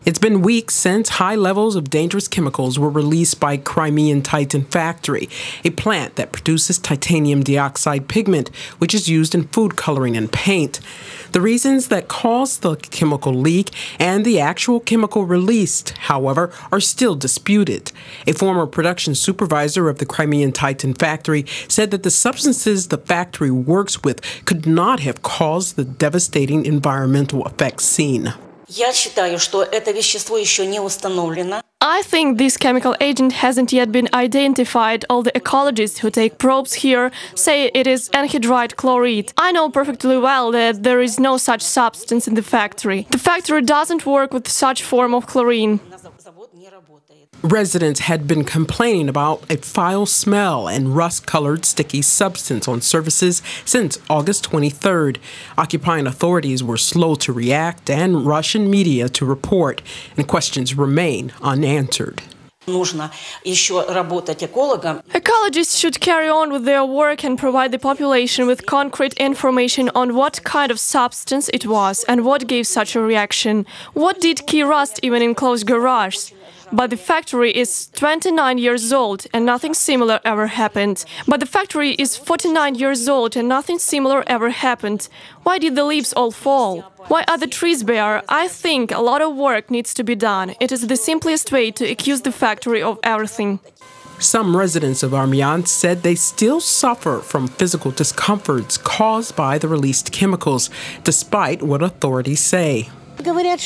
It's been weeks since high levels of dangerous chemicals were released by Crimean Titan factory, a plant that produces titanium dioxide pigment, which is used in food coloring and paint. The reasons that caused the chemical leak and the actual chemical released, however, are still disputed. A former production supervisor of the Crimean Titan factory said that the substances the factory works with could not have caused the devastating environmental effects seen. I think this chemical agent hasn't yet been identified. All the ecologists who take probes here say it is anhydride chloride. I know perfectly well that there is no such substance in the factory. The factory doesn't work with such form of chlorine. Residents had been complaining about a foul smell and rust-colored sticky substance on surfaces since August 23rd. Occupying authorities were slow to react and Russian media to report, and questions remain unanswered. Ecologists should carry on with their work and provide the population with concrete information on what kind of substance it was and what gave such a reaction. What did key rust even in closed garages? But the factory is 29 years old and nothing similar ever happened. But the factory is 49 years old and nothing similar ever happened. Why did the leaves all fall? Why are the trees bare? I think a lot of work needs to be done. It is the simplest way to accuse the factory of everything. Some residents of Armyansk said they still suffer from physical discomforts caused by the released chemicals, despite what authorities say. They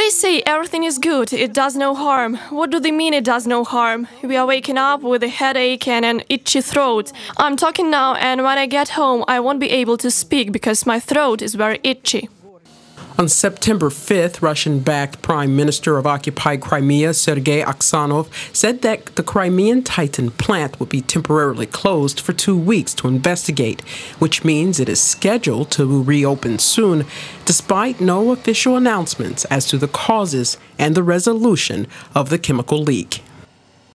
say everything is good, it does no harm. What do they mean it does no harm? We are waking up with a headache and an itchy throat. I'm talking now, and when I get home I won't be able to speak because my throat is very itchy. On September 5th, Russian-backed Prime Minister of occupied Crimea, Sergei Aksanov, said that the Crimean Titan plant would be temporarily closed for 2 weeks to investigate, which means it is scheduled to reopen soon, despite no official announcements as to the causes and the resolution of the chemical leak.